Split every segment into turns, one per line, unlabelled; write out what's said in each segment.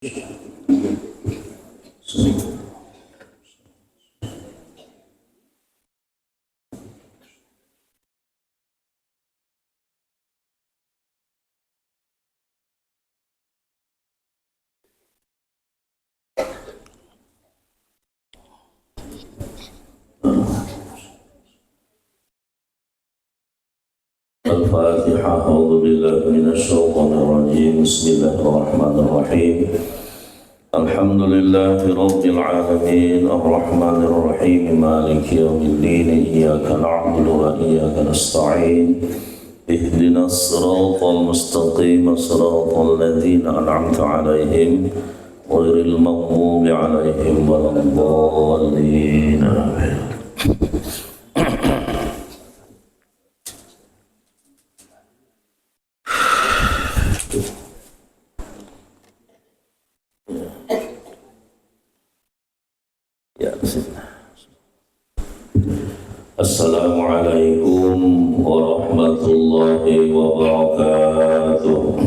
الفاتحة. أعوذ بالله من الشيطان الرجيم. بسم الله الرحمن الرحيم. الحمد لله رب العالمين الرحمن الرحيم مالك يوم الدين. إياك نعبد وإياك نستعين. اهدنا الصراط المستقيم صراط الذين أنعمت عليهم غير المغضوب عليهم ولا الضالين. Assalamualaikum warahmatullahi wabarakatuh.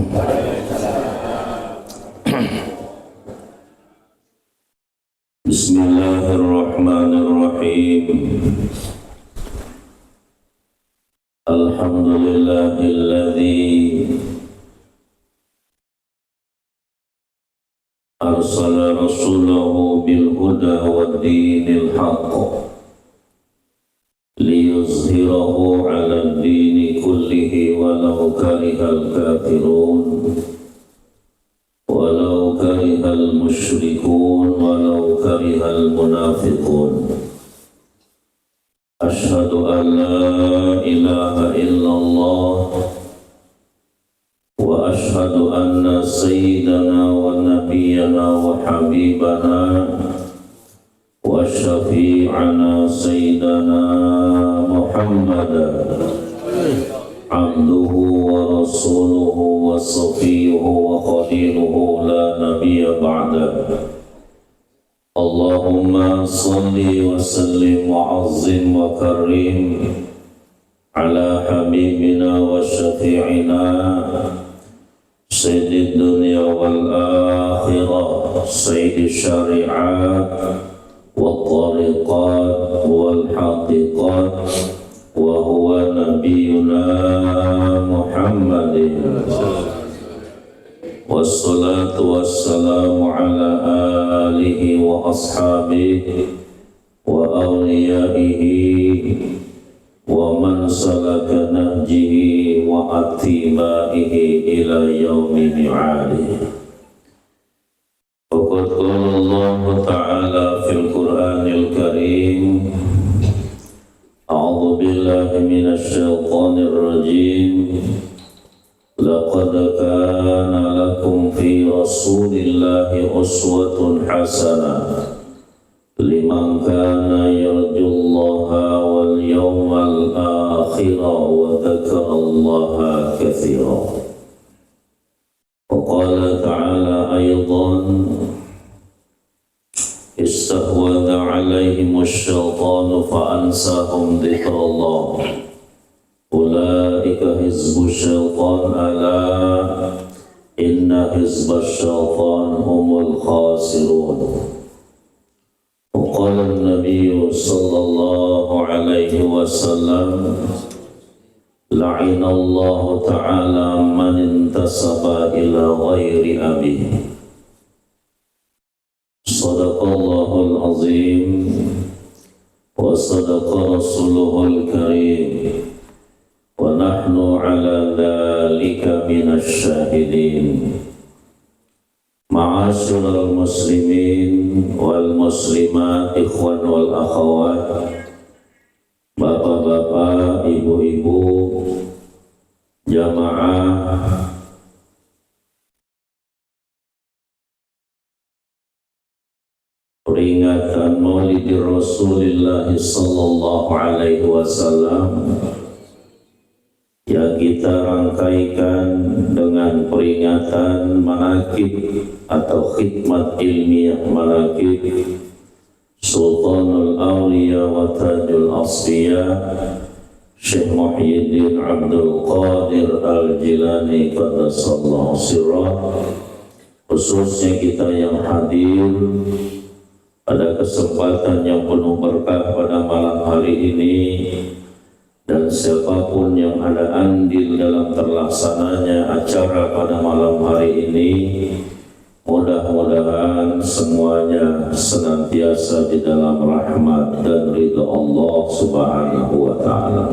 Bismillahirrahmanirrahim. Alhamdulillahilladzi arsala rasulahu bil huda wa dinil haqq liyuzhirahu ala dini kullihi walau karihal kafirun walau karihal musyrikun walau karihal munafiqun. Ashhadu an la ilaha illallah wa ashhadu anna sayyidana wa nabiyyana wa habibana wa syafi'ana sayyidana Muhammadan abduhu wa rasuluhu wa safiyuhu wa khaliluhu la nabiyya ba'dah. Allahumma salli wa sallim wa azzim wa karim ala habibina wa syafi'ina sayyidid dunya wal akhirah sayyidil syari'at والطريقات والحقيقات وهو نبينا محمد والصلاة والسلام على آله وأصحابه وأوليائه ومن سلك نهجه واتباعه إلى يوم معاده. Faqad qala Allah Ta'ala fil Qur'anil Karim. A'udzu billahi minasy syaithanir rajim. Laqad kana lakum fi Rasulillahi uswatun hasanah liman kana yarjullaha wal yawmal akhir wa dzakara Allaha katsiran. وقال تعالى أيضا استحوذ عليهم الشيطان فأنساهم ذكر الله أولئك حزب الشيطان ألا إن حزب الشيطان هم الخاسرون. وقال النبي صلى الله عليه وسلم لعن الله تعالى من انتسب إلى غير أبيه. صدق الله العظيم وصدق رسوله الكريم ونحن على ذلك من الشاهدين. معاشر المسلمين والmuslimat, ikhwan wal akhawat, bapak-bapak, ibu-ibu, jamaah peringatan Maulid Rasulullah sallallahu alaihi wasallam yang kita rangkaikan dengan peringatan manaqib atau khidmat ilmiah manaqib Sultanul Awliya wa Tajul Asfiya Syekh Muhyiddin Abdul Qadir Al-Jilani Qaddasallahu sirrah khususnya kita yang hadir pada kesempatan yang penuh berkah pada malam hari ini, dan siapapun yang ada andil dalam terlaksananya acara pada malam hari ini, mudah-mudahan semuanya senantiasa di dalam rahmat dan ridha Allah Subhanahu wa Ta'ala.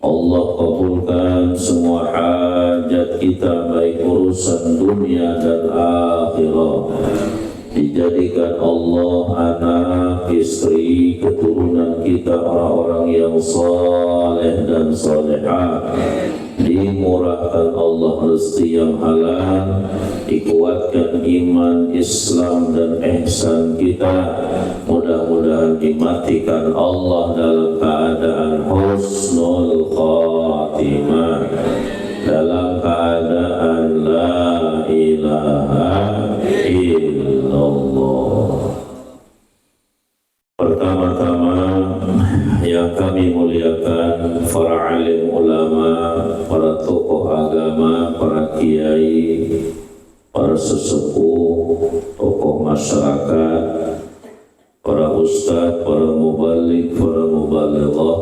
Allah kabulkan semua hajat kita, baik urusan dunia dan akhirat. Dijadikan Allah anak, istri, keturunan kita orang-orang yang saleh dan salehah. Dimurahkan Allah rezeki yang halal, dikuatkan iman, Islam dan ihsan kita. Mudah-mudahan dimatikan Allah dalam keadaan husnul khatimah, dalam keadaan la ilaha illallah. Pertama-tama yang kami muliakan para alim ulama, para tokoh agama, para kiai, para sesepuh, tokoh masyarakat, para ustadz, para mubalik, para mubalighah,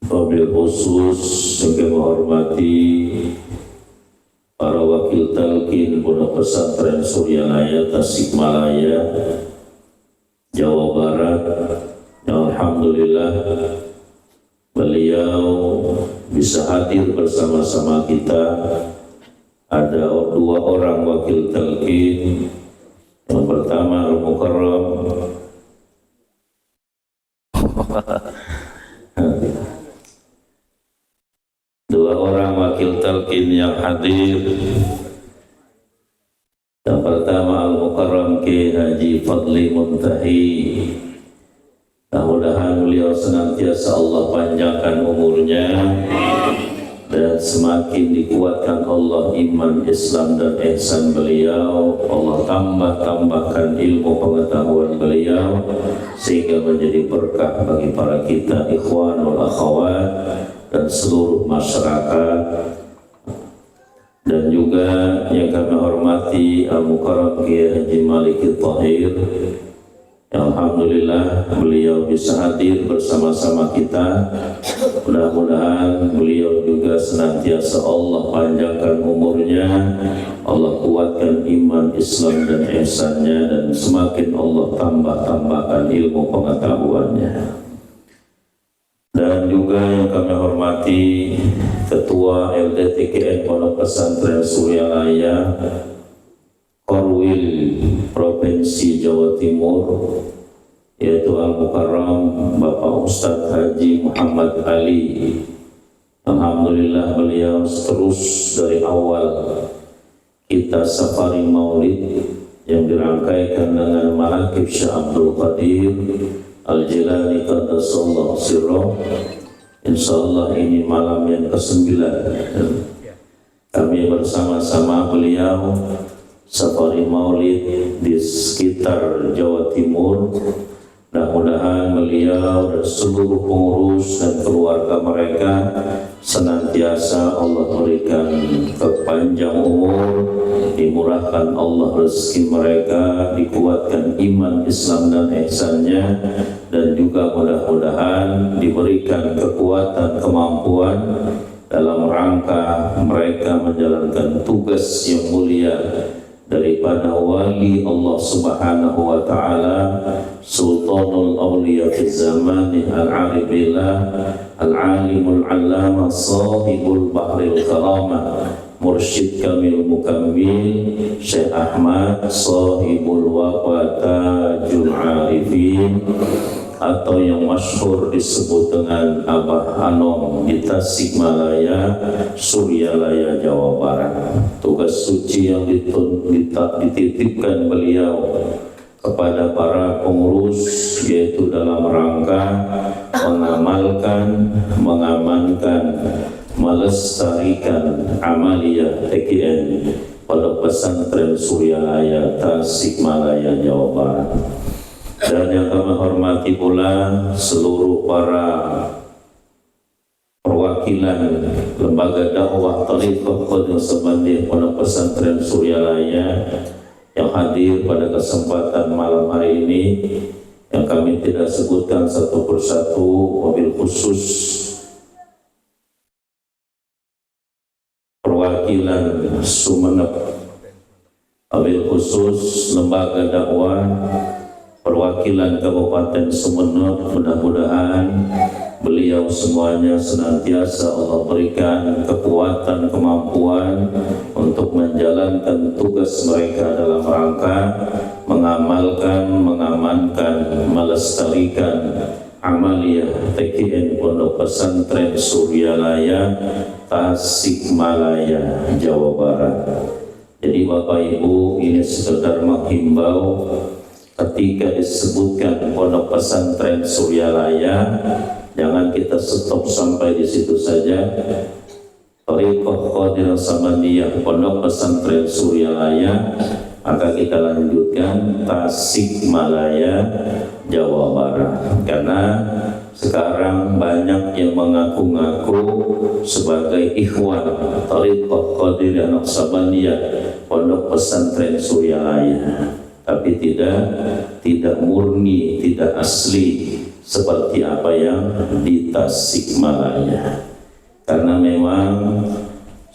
wabil khusus yang menghormati para wakil talqin Pondok Pesantren Suryalaya Tasikmalaya, Jawa Barat. Alhamdulillah beliau bisa hadir bersama-sama kita. Ada dua orang wakil talqin. Yang pertama Al-Mukarram dua orang wakil talqin yang hadir. Yang pertama Al-Mukarram Ki Haji Fadli Muntahi. Mudah-mudahan beliau senantiasa Allah panjangkan umurnya dan semakin dikuatkan Allah iman, Islam dan ihsan beliau. Allah tambahkan ilmu pengetahuan beliau sehingga menjadi berkah bagi para kita ikhwan wal akhwat dan seluruh masyarakat. Dan juga yang kami hormati Al-Mukarram Kiai Haji Maliki Thahir. Alhamdulillah beliau bisa hadir bersama-sama kita. Mudah-mudahan beliau juga senantiasa Allah panjangkan umurnya, Allah kuatkan iman, Islam dan ihsannya, dan semakin Allah tambahkan ilmu pengetahuannya. Dan juga yang kami hormati Ketua LDTKN Pondok Pesantren Suryalaya Korwil Provinsi Jawa Timur, yaitu Al-Mukarram Bapak Ustadz Haji Muhammad Ali. Alhamdulillah beliau terus dari awal kita safari maulid yang dirangkaikan dengan manaqib Syekh Abdul Qadir Al-Jilani Qaddasallahu sirrah. Insyaallah ini malam yang ke-9 kami bersama-sama beliau safari maulid di sekitar Jawa Timur. Mudah-mudahan beliau dan seluruh pengurus dan keluarga mereka senantiasa Allah berikan kepanjang umur, dimurahkan Allah rezeki mereka, dikuatkan iman, Islam dan ihsannya, dan juga mudah-mudahan diberikan kekuatan, kemampuan dalam rangka mereka menjalankan tugas yang mulia daripada wali Allah Subhanahu wa Ta'ala, Sultanul Awliya fi zamani al-aribillah, al-alimul allama, sahibul bahril karamah, mursyid kamil mukammil, Syekh Ahmad sahibul wafatajul arifin, atau yang masyhur disebut dengan Abah Anom di Tasikmalaya, Suryalaya, Jawa Barat. Tugas suci yang dititipkan beliau kepada para pengurus, yaitu dalam rangka mengamalkan, mengamankan, melestarikan amaliyah TKN Pondok Pesantren Suryalaya Tasikmalaya, Jawa Barat. Dan yang kami hormati pula seluruh para perwakilan perwakilan Lembaga Dakwah Thariqah Qadir Sabaniyah Pondok Pesantren Suryalaya yang hadir pada kesempatan malam hari ini, yang kami tidak sebutkan satu persatu, wabil khusus perwakilan Sumeneb, wabil khusus Lembaga Dakwah, perwakilan Kabupaten Sumeneb. Mudah-mudahan beliau semuanya senantiasa Allah berikan kekuatan, kemampuan untuk menjalankan tugas mereka dalam rangka mengamalkan, mengamankan, melestarikan amaliyah TKN Pondok Pesantren Suryalaya, Tasikmalaya, Jawa Barat. Jadi Bapak Ibu, ini sekedar menghimbau, ketika disebutkan Pondok Pesantren Suryalaya, jangan kita stop sampai di situ saja. Thariqah Qadir Sabaniyah Pondok Pesantren Suryalaya, maka kita lanjutkan Tasikmalaya, Jawa Barat. Karena sekarang banyak yang mengaku-ngaku sebagai ikhwan Thariqah Qadir Sabaniyah Pondok Pesantren Suryalaya, tapi tidak murni, tidak asli seperti apa yang di Tasikmalaya. Karena memang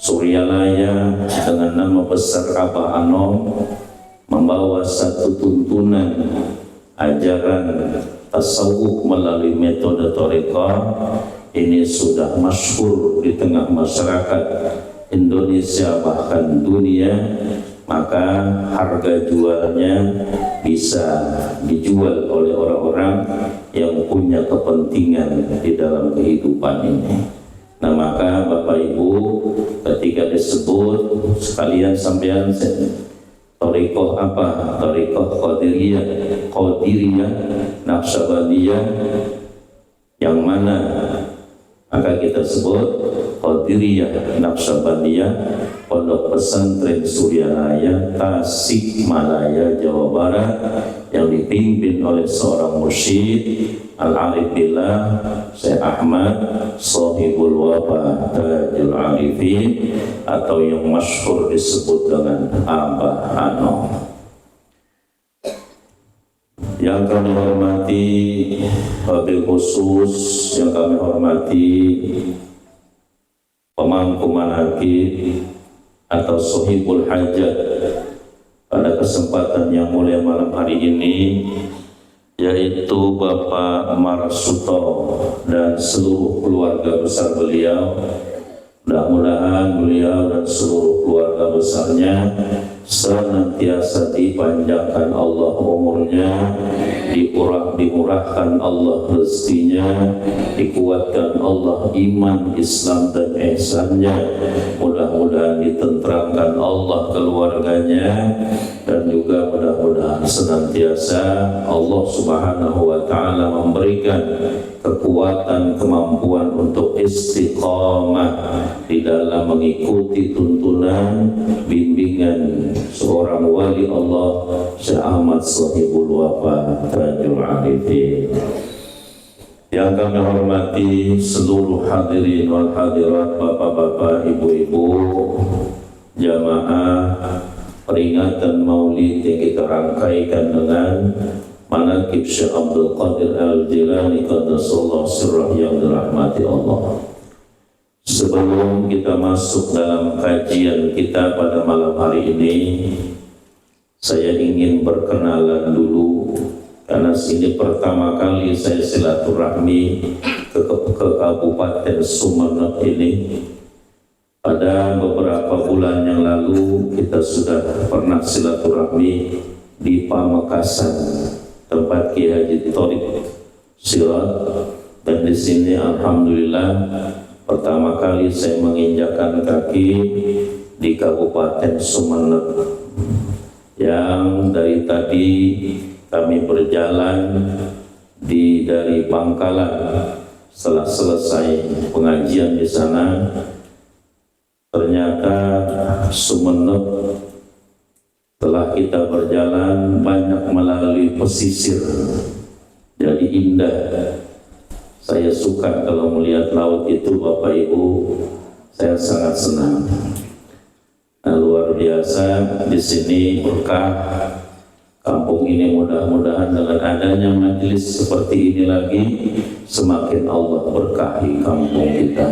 Suryalaya dengan nama besar Abah Anom membawa satu tuntunan ajaran tasawuf melalui metode thariqah. Ini sudah masyhur di tengah masyarakat Indonesia bahkan dunia, maka harga jualnya bisa dijual oleh orang-orang yang punya kepentingan di dalam kehidupan ini. Nah, maka Bapak Ibu, ketika disebut sekalian sampean thariqah apa? Thariqah Qadiriyah Naqsyabandiyah yang mana? Maka kita sebut Qadiriyah Naqsyabandiyah Pondok Pesantren Suryalaya, Tasikmalaya, Jawa Barat, yang dipimpin oleh seorang mursyid Al-Arif Billah, Syekh Ahmad Shahibul Wabah Tajul Arifin, atau yang masyhur disebut dengan Abah Anom. Yang kami hormati, wabil khusus yang kami hormati pemangku manaqib atau Sohibul Hajat pada kesempatan yang mulia malam hari ini, yaitu Bapak Marsuto dan seluruh keluarga besar beliau. Mudah-mudahan beliau dan seluruh keluarga besarnya senantiasa dipanjangkan Allah umurnya, dimurahkan Allah rezekinya, dikuatkan Allah iman, Islam dan ihsannya. Mudah-mudahan ditenteramkan Allah keluarganya, dan juga mudah-mudahan senantiasa Allah Subhanahu wa Ta'ala memberikan kekuatan, kemampuan untuk istiqamah di dalam mengikuti tuntunan bimbingan seorang wali Allah, Syekh Ahmad Shahibul Wabah Tajul Arifin. Yang kami hormati seluruh hadirin wal hadirat, bapak-bapak, ibu-ibu, jamaah peringatan Maulid yang kita rangkaikan dengan manaqib Syekh Abdul Qadir Al-Jilani qaddasallahu sirrah yang dirahmati Allah. Sebelum kita masuk dalam kajian kita pada malam hari ini, saya ingin berkenalan dulu, karena ini pertama kali saya silaturahmi ke Kabupaten Sumeneb ini. Pada beberapa bulan yang lalu kita sudah pernah silaturahmi di Pamekasan, tempat Kiai Haji Thariq Sirat, dan di sini alhamdulillah pertama kali saya menginjakkan kaki di Kabupaten Sumeneb, yang dari tadi kami berjalan dari Bangkalan. Setelah selesai pengajian di sana, ternyata Sumeneb telah kita berjalan banyak melalui pesisir, jadi indah. Saya suka kalau melihat laut itu, Bapak Ibu, saya sangat senang. Nah, luar biasa di sini berkah kampung ini. Mudah-mudahan dengan adanya majelis seperti ini lagi, semakin Allah berkahi kampung kita.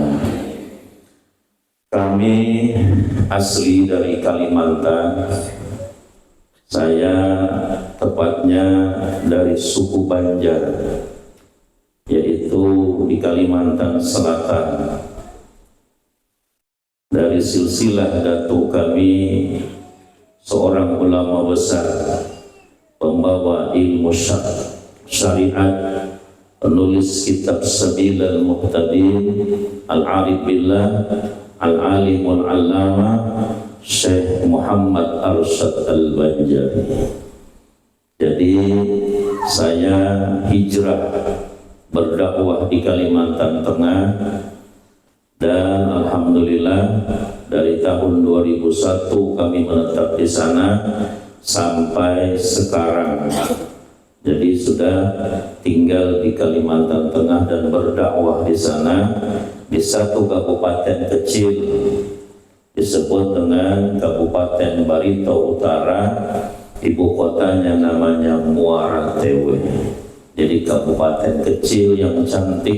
Kami asli dari Kalimantan. Saya tepatnya dari suku Banjar, yaitu di Kalimantan Selatan. Dari silsilah datuk kami, seorang ulama besar, pembawa ilmu syariat, penulis kitab Sabilal Muhtadin, Al-Arif Billah, Al-Alimul Allama, Syekh Muhammad Arsyad Al-Banjari. Jadi saya hijrah berdakwah di Kalimantan Tengah, dan alhamdulillah dari tahun 2001 kami menetap di sana sampai sekarang. Jadi sudah tinggal di Kalimantan Tengah dan berdakwah di sana, di satu kabupaten kecil disebut dengan Kabupaten Barito Utara, ibu kotanya namanya Muara Tewe. Jadi kabupaten kecil yang cantik,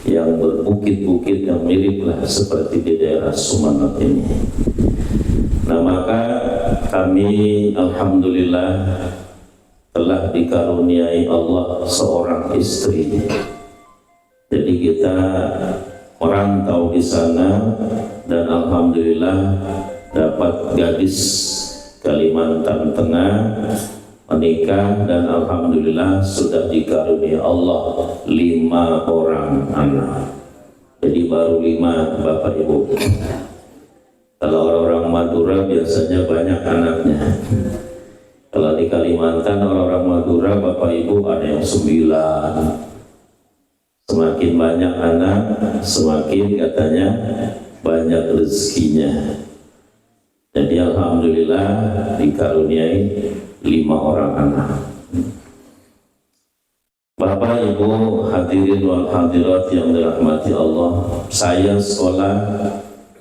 yang berbukit-bukit yang miriplah seperti di daerah Sumeneb ini. Nah, maka kami alhamdulillah telah dikaruniai Allah seorang istri. Jadi kita merantau di sana dan alhamdulillah dapat gadis Kalimantan Tengah, menikah, dan alhamdulillah sudah dikaruniai Allah 5 orang anak. Jadi baru 5, Bapak Ibu. Kalau orang-orang Madura biasanya banyak anaknya. Kalau di Kalimantan orang-orang Madura, Bapak Ibu, ada yang 9. Semakin banyak anak, semakin katanya banyak rezekinya. Jadi alhamdulillah dikaruniai 5 orang anak. Bapak Ibu hadirin wal hadirat yang dirahmati Allah, saya sekolah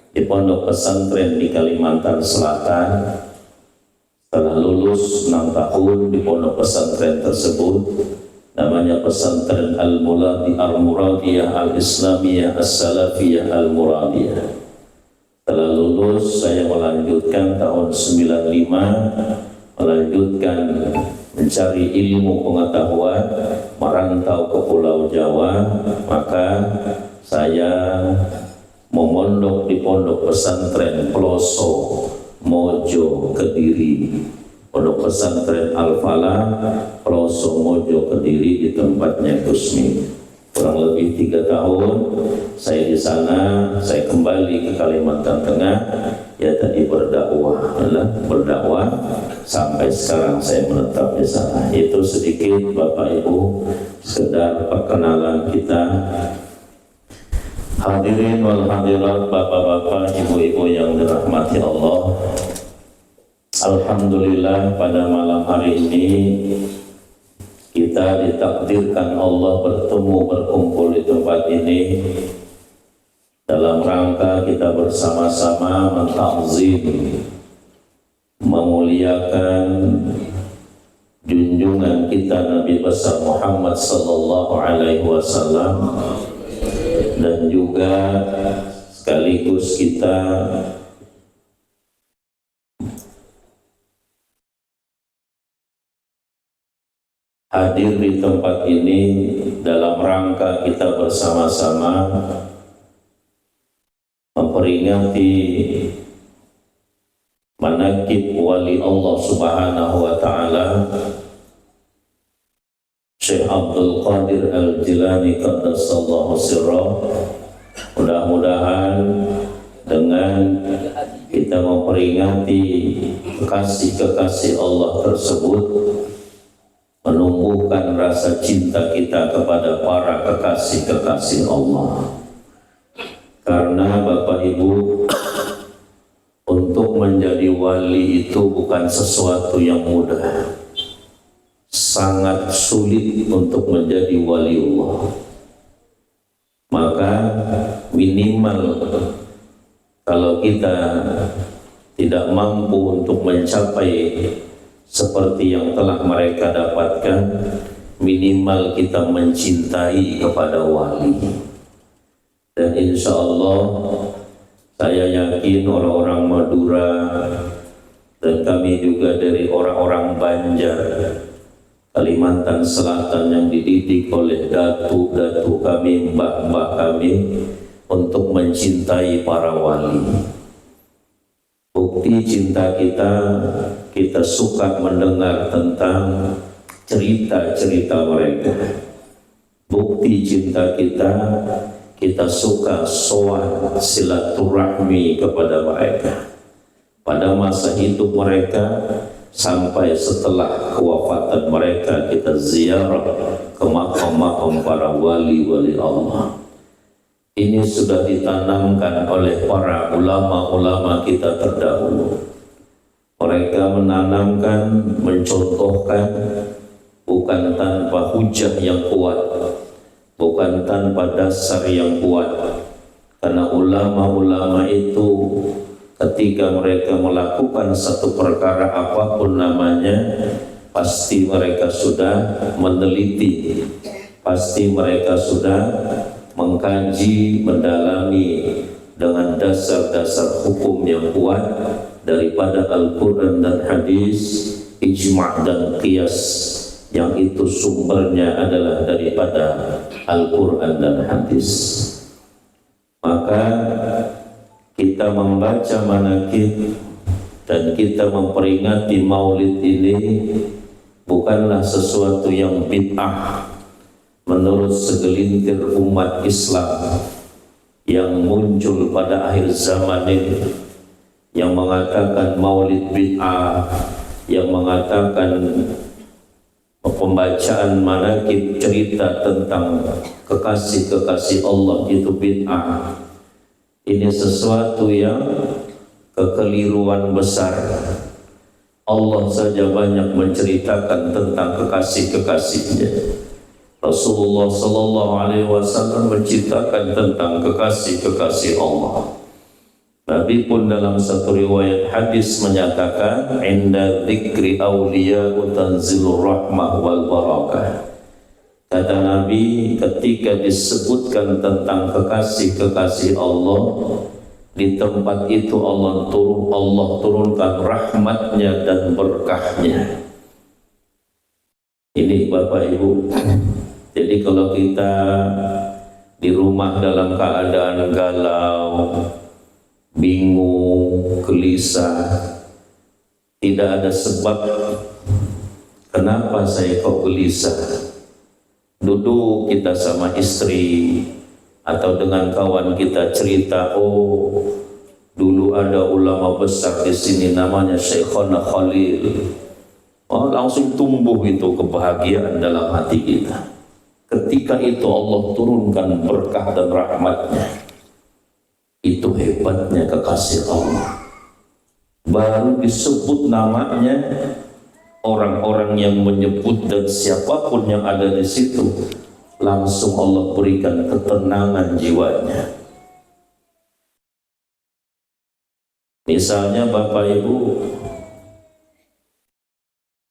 di pondok pesantren di Kalimantan Selatan. Setelah lulus 6 tahun di pondok pesantren tersebut, namanya pesantren Al-Muradiyah Al-Islamiyah As-Salafiyah Al-Muradiyah. Setelah lulus saya melanjutkan tahun 95, melanjutkan mencari ilmu pengetahuan, merantau ke Pulau Jawa. Maka saya memondok di pondok pesantren Ploso Mojo Kediri, pondok pesantren Al-Falah Ploso Mojo Kediri, di tempatnya Gusmi. Kurang lebih 3 tahun saya di sana. Saya kembali ke Kalimantan Tengah, ya tadi berdakwah sampai sekarang saya menetap di sana. Itu sedikit Bapak Ibu, sekedar perkenalan kita. Hadirin wal hadirat, bapak-bapak, ibu-ibu yang dirahmati Allah. Alhamdulillah pada malam hari ini kita ditakdirkan Allah berkumpul di tempat ini dalam rangka kita bersama-sama mentakzim, memuliakan junjungan kita Nabi besar Muhammad sallallahu alaihi wasallam, dan juga sekaligus kita hadir di tempat ini dalam rangka kita bersama-sama memperingati manaqib wali Allah Subhanahu wa taala Syekh Abdul Qadir Al-Jilani qaddasallahu sirrah. Mudah-mudahan dengan kita memperingati kekasih-kekasih Allah tersebut menumbuhkan rasa cinta kita kepada para kekasih-kekasih Allah. Karena Bapak Ibu, untuk menjadi wali itu bukan sesuatu yang mudah. Sangat sulit untuk menjadi waliullah. maka minimal kalau kita tidak mampu untuk mencapai seperti yang telah mereka dapatkan, minimal kita mencintai kepada wali. Dan insya Allah saya yakin orang-orang Madura dan kami juga dari orang-orang Banjar, Kalimantan Selatan yang dididik oleh datu-datu kami, mbah-mbah kami untuk mencintai para wali. Bukti cinta kita, kita suka mendengar tentang cerita-cerita mereka. Bukti cinta kita, kita suka sowan silaturahmi kepada mereka pada masa hidup mereka sampai setelah kewafatan mereka. Kita ziarah ke makam-makam para wali-wali Allah. Ini sudah ditanamkan oleh para ulama-ulama kita terdahulu. Mereka menanamkan, mencontohkan bukan tanpa hujah yang kuat, bukan tanpa dasar yang kuat. Karena ulama-ulama itu ketika mereka melakukan satu perkara apapun namanya, pasti mereka sudah meneliti, pasti mereka sudah mengkaji, mendalami dengan dasar-dasar hukum yang kuat daripada Al-Quran dan hadis, ijma' dan qiyas, yang itu sumbernya adalah daripada Al-Quran dan hadis. Maka kita membaca manaqib dan kita memperingati maulid ini bukanlah sesuatu yang bid'ah menurut segelintir umat Islam yang muncul pada akhir zaman ini, yang mengatakan maulid bid'ah, yang mengatakan pembacaan manaqib cerita tentang kekasih-kekasih Allah itu bid'ah. Ini sesuatu yang kekeliruan besar. Allah saja banyak menceritakan tentang kekasih-kekasihnya. Rasulullah sallallahu alaihi wasallam menceritakan tentang kekasih-kekasih Allah. Nabi pun dalam satu riwayat hadis menyatakan, "Inda dzikri awliya'u tanzilur rahmah wal barakah." Kata Nabi, ketika disebutkan tentang kekasih-kekasih Allah, di tempat itu Allah turunkan rahmatnya dan berkahnya. Ini Bapak Ibu. Jadi kalau kita di rumah dalam keadaan galau, bingung, gelisah, tidak ada sebab kenapa saya kok gelisah. Duduk kita sama istri atau dengan kawan kita cerita, oh dulu ada ulama besar di sini namanya Syekhona Khalil. Oh, langsung tumbuh itu kebahagiaan dalam hati kita. Ketika itu Allah turunkan berkah dan rahmatnya. Itu hebatnya kekasih Allah. Baru disebut namanya, orang-orang yang menyebut dan siapapun yang ada di situ, langsung Allah berikan ketenangan jiwanya. Misalnya Bapak Ibu,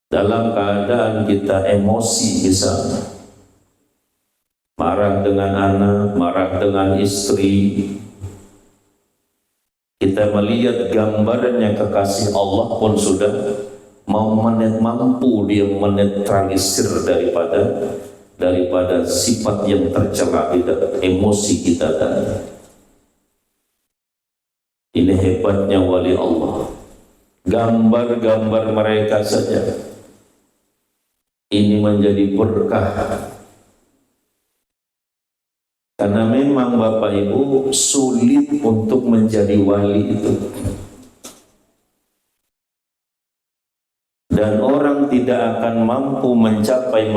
dalam keadaan kita emosi misalnya, marah dengan anak, marah dengan istri, kita melihat gambarannya kekasih Allah pun sudah mampu dia menetralisir daripada sifat yang tercela di emosi kita tadi. Ini hebatnya wali Allah. Gambar-gambar mereka saja ini menjadi berkah. Karena memang Bapak Ibu sulit untuk menjadi wali itu. Dan orang tidak akan mampu mencapai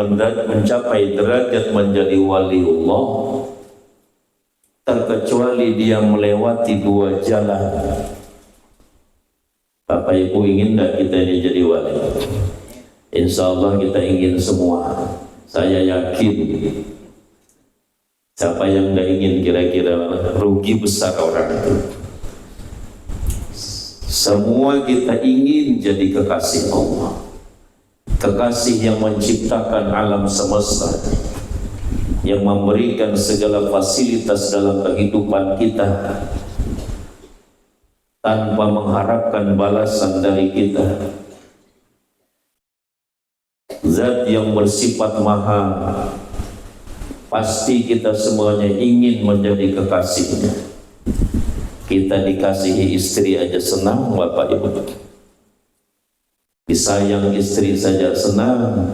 derajat menjadi waliullah terkecuali dia melewati dua jalan. Bapak Ibu ingin tidak kita ini jadi wali? Insya Allah kita ingin semua. Saya yakin Siapa yang tidak ingin kira-kira rugi besar orang itu. Semua kita ingin jadi kekasih Allah, kekasih yang menciptakan alam semesta, yang memberikan segala fasilitas dalam kehidupan kita tanpa mengharapkan balasan dari kita. Zat yang bersifat maha, pasti kita semuanya ingin menjadi kekasihnya. Kita dikasihi istri aja senang, Bapak Ibu. Disayang istri saja senang.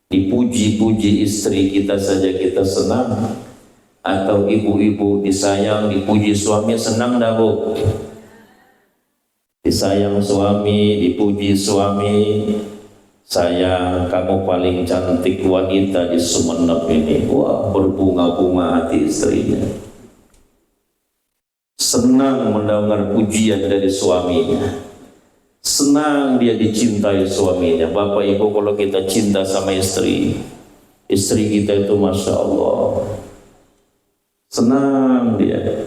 Dipuji-puji istri kita saja kita senang. Atau ibu-ibu disayang, dipuji suami senang dah, Bu? Disayang suami, dipuji suami, sayang kamu paling cantik wanita di Sumenep ini. Wah, berbunga-bunga hati istrinya. Senang mendengar pujian dari suaminya. Senang dia dicintai suaminya. Bapak Ibu, kalau kita cinta sama istri kita itu Masya Allah, senang dia.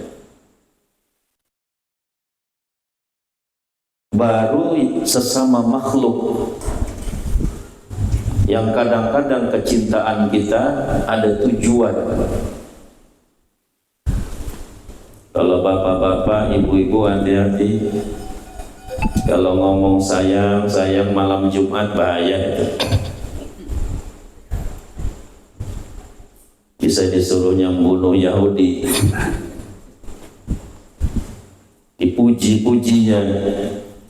Baru sesama makhluk yang kadang-kadang kecintaan kita ada tujuan. Kalau bapak-bapak, ibu-ibu hati-hati. Kalau ngomong sayang malam Jumat bahaya itu. Bisa disuruhnya bunuh Yahudi. Dipuji-pujinya,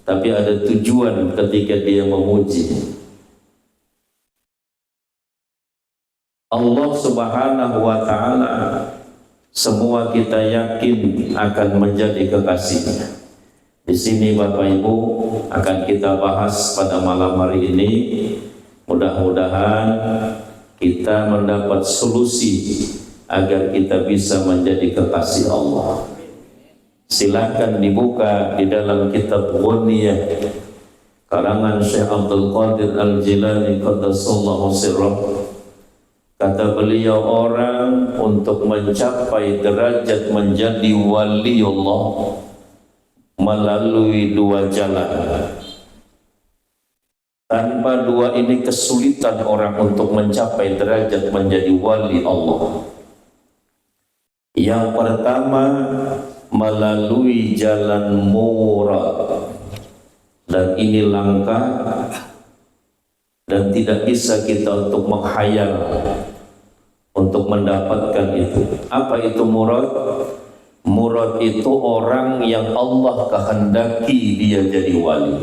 tapi ada tujuan ketika dia memuji. Allah Subhanahu wa Ta'ala, semua kita yakin akan menjadi kekasihnya. Di sini Bapak Ibu akan kita bahas pada malam hari ini. Mudah-mudahan kita mendapat solusi agar kita bisa menjadi kekasih Allah. Silakan dibuka di dalam kitab Ghunniyah karangan Syekh Abdul Qadir Al-Jilani Qaddasallahu sirrah. Kata beliau, orang untuk mencapai derajat menjadi wali Allah melalui dua jalan. Tanpa dua ini kesulitan orang untuk mencapai derajat menjadi wali Allah. Yang pertama, melalui jalan murad, dan ini langka dan tidak bisa kita untuk menghayal untuk mendapatkan itu. Apa itu murad? Murad itu orang yang Allah kehendaki dia jadi wali.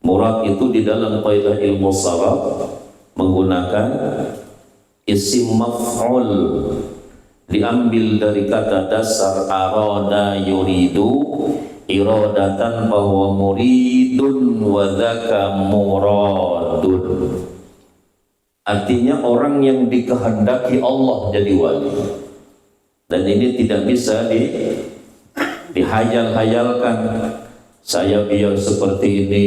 Murad itu di dalam kaidah ilmu sharaf menggunakan isim maf'ul, diambil dari kata dasar arada yuridu, iradatan bahwa muridun wa dzaka muradun. Artinya orang yang dikehendaki Allah jadi wali. Dan ini tidak bisa dihayal-hayalkan. Saya biar seperti ini,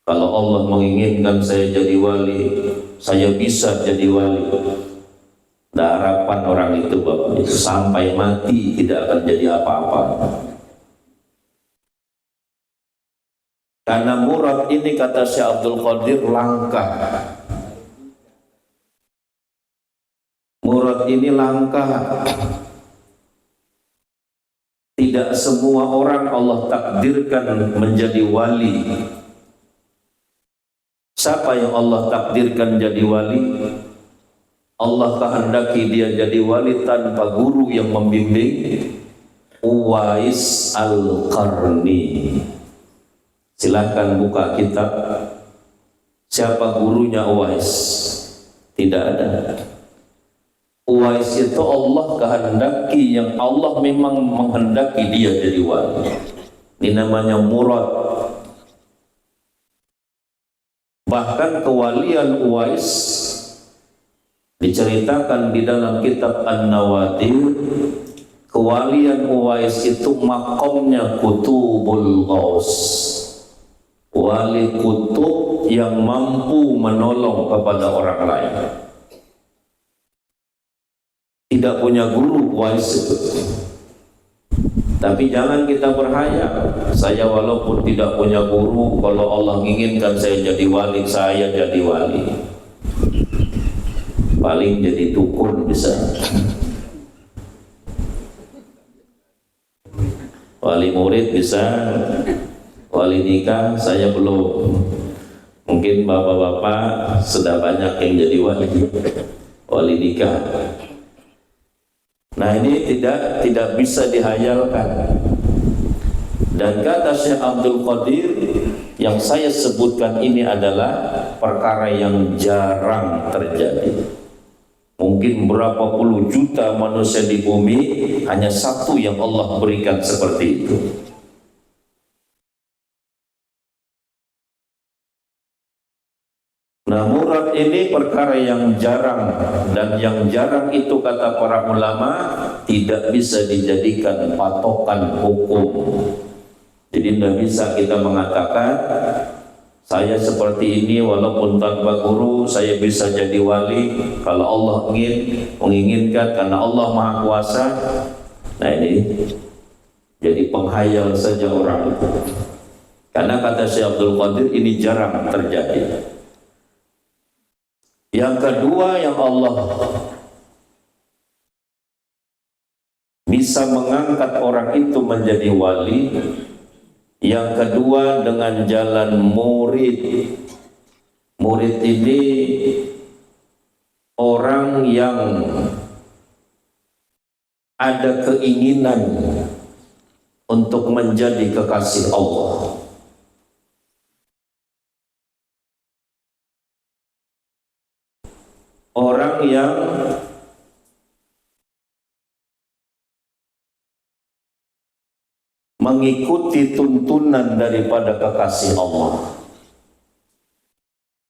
kalau Allah menginginkan saya jadi wali, saya bisa jadi wali. Nah, harapan orang itu Bapak, itu sampai mati tidak akan jadi apa-apa. Karena murad ini, kata Syekh Abdul Qadir, langka. Murad ini langka. Tidak semua orang Allah takdirkan menjadi wali. Siapa yang Allah takdirkan jadi wali? Allah kehendaki dia jadi wali tanpa guru yang membimbing. Uwais Al-Qarni. Silakan buka kitab. Siapa gurunya Uwais? Tidak ada. Uwais itu Allah kehendaki, yang Allah memang menghendaki dia jadi wali. Ini namanya murad. Bahkan kewalian Uwais diceritakan di dalam kitab An-Nawadir. Kewalian Uwais itu makomnya Kutubul Ghaus, wali kutub yang mampu menolong kepada orang lain. tidak punya guru, wise itu. Tapi jangan kita berhayal, saya walaupun tidak punya guru, kalau Allah inginkan saya jadi wali, saya jadi wali. Paling jadi dukun bisa. Wali murid bisa, wali nikah saya belum. Mungkin bapak-bapak sudah banyak yang jadi wali nikah. Nah, ini tidak bisa dihayalkan. Dan kata Syekh Abdul Qadir, yang saya sebutkan ini adalah perkara yang jarang terjadi. Mungkin berapa puluh juta manusia di bumi, hanya satu yang Allah berikan seperti itu. Nah, murad ini perkara yang jarang, dan yang jarang itu kata para ulama tidak bisa dijadikan patokan hukum. Jadi tidak bisa kita mengatakan saya seperti ini walaupun tanpa guru saya bisa jadi wali kalau Allah menginginkan, karena Allah Maha Kuasa. Nah, ini jadi penghayal saja orang itu. Karena kata Syekh Abdul Qadir ini jarang terjadi. Yang kedua yang Allah bisa mengangkat orang itu menjadi wali, yang kedua dengan jalan murid. Murid ini orang yang ada keinginan untuk menjadi kekasih Allah. Orang yang mengikuti tuntunan daripada kekasih Allah.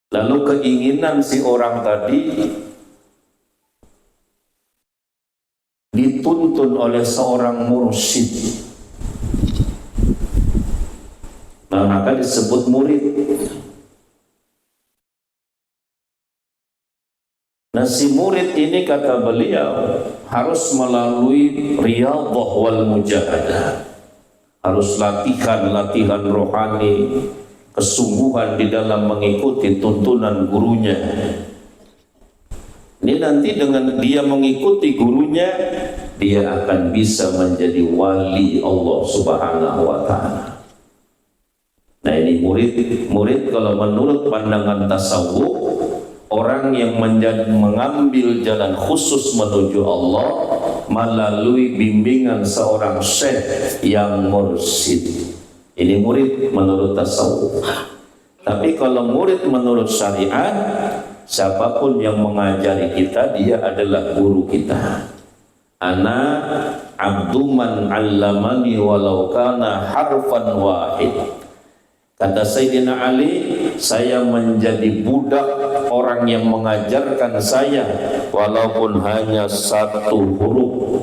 Lalu keinginan si orang tadi dituntun oleh seorang mursyid. Nah, maka disebut murid. Nah, si murid ini kata beliau harus melalui riyadhah wal mujahadah. Harus latihan rohani, kesungguhan di dalam mengikuti tuntunan gurunya. Ini nanti dengan dia mengikuti gurunya, dia akan bisa menjadi wali Allah Subhanahu wa ta'ala. Nah, ini murid kalau menurut pandangan tasawuf, orang yang mengambil jalan khusus menuju Allah melalui bimbingan seorang syekh yang mursyid. Ini murid menurut tasawuf. Tapi kalau murid menurut syariat, siapapun yang mengajari kita, dia adalah guru kita. Ana abduman allamani walau kana harfan wahid. Kata Sayyidina Ali, saya menjadi budak orang yang mengajarkan saya walaupun hanya satu huruf.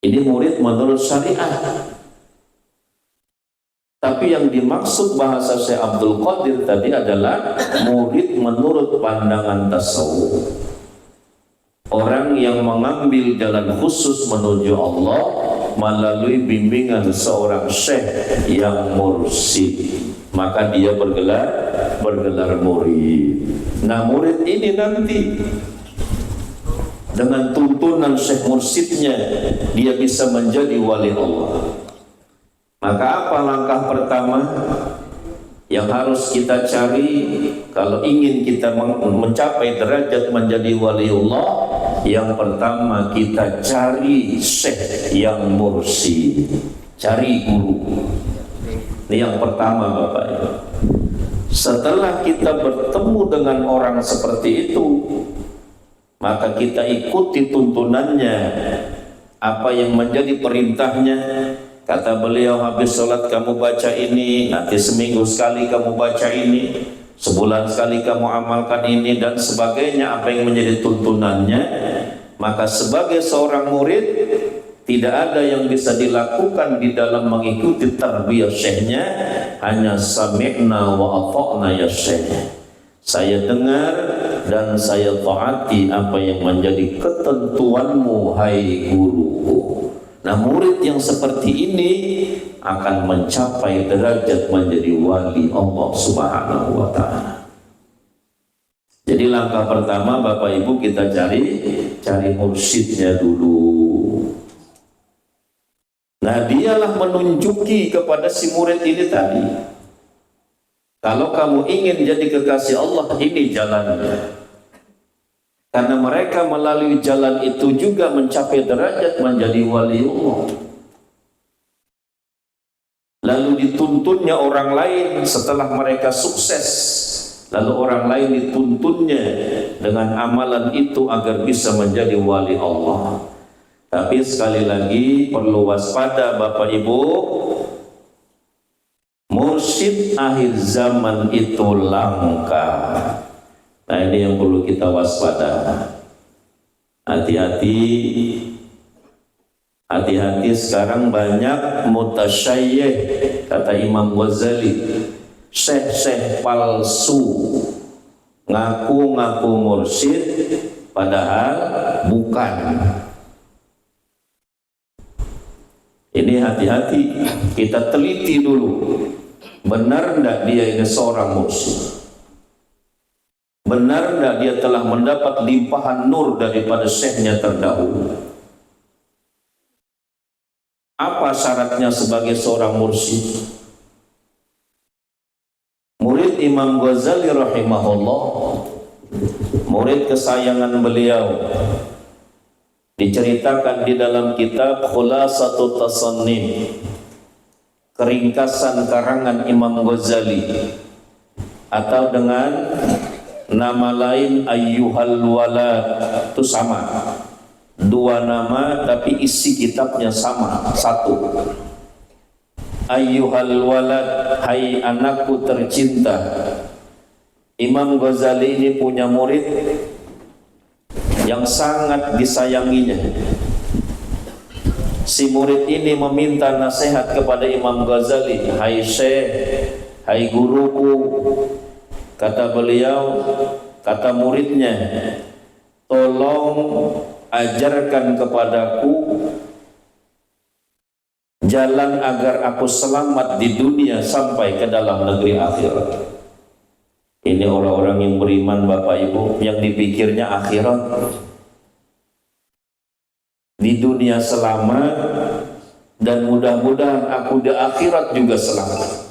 Ini murid menurut syariat. Tapi yang dimaksud bahasa Syekh Abdul Qadir tadi adalah murid menurut pandangan tasawuf. Orang yang mengambil jalan khusus menuju Allah melalui bimbingan seorang syekh yang mursyid, maka dia bergelar murid. Nah, murid ini nanti dengan tuntunan syekh mursyidnya dia bisa menjadi wali Allah. Maka apa langkah pertama yang harus kita cari kalau ingin kita mencapai derajat menjadi waliullah? Yang pertama, kita cari syekh yang mursyid, cari guru. Ini yang pertama, Bapak Ibu. Setelah kita bertemu dengan orang seperti itu, maka kita ikuti tuntunannya, apa yang menjadi perintahnya. Kata beliau, habis sholat kamu baca ini, nanti seminggu sekali kamu baca ini, sebulan sekali kamu amalkan ini, dan sebagainya, apa yang menjadi tuntunannya. Maka sebagai seorang murid, tidak ada yang bisa dilakukan di dalam mengikuti tarbiyah syekhnya, hanya sami'na wa ata'na ya syekh. Saya dengar, dan saya taati apa yang menjadi ketentuanmu hai guruku. Nah, murid yang seperti ini akan mencapai derajat menjadi wali Allah Subhanahu wa ta'ala. Jadi langkah pertama Bapak Ibu, kita cari mursyidnya dulu. Nah, dialah menunjuki kepada si murid ini tadi, kalau kamu ingin jadi kekasih Allah, ini jalannya. Karena mereka melalui jalan itu juga mencapai derajat menjadi wali Allah. Lalu dituntunnya orang lain setelah mereka sukses. Lalu orang lain dituntunnya dengan amalan itu agar bisa menjadi wali Allah. Tapi sekali lagi perlu waspada Bapak Ibu. Mursyid akhir zaman itu langka. Nah, ini yang perlu kita waspada. Hati-hati. Hati-hati, sekarang banyak mutasyayih, kata Imam Ghazali, syekh-syekh palsu, ngaku-ngaku mursyid padahal bukan. Ini hati-hati, kita teliti dulu, benar enggak dia ini seorang mursyid? Benar enggak dia telah mendapat limpahan nur daripada syekhnya terdahulu? Apa syaratnya sebagai seorang mursyid? Murid Imam Ghazali rahimahullah, murid kesayangan beliau, diceritakan di dalam kitab Khulasatut Tasannif, keringkasan karangan Imam Ghazali, atau dengan nama lain Ayyuhal Walad, itu sama, dua nama tapi isi kitabnya sama, satu. Ayyuhal Walad, hai anakku tercinta. Imam Ghazali ini punya murid yang sangat disayanginya. Si murid ini meminta nasihat kepada Imam Ghazali, hai Syekh, hai guruku. Kata beliau, kata muridnya, tolong ajarkan kepadaku jalan agar aku selamat di dunia sampai ke dalam negeri akhirat. Ini orang-orang yang beriman Bapak Ibu, yang dipikirnya akhirat. Di dunia selamat, dan mudah-mudahan aku di akhirat juga selamat.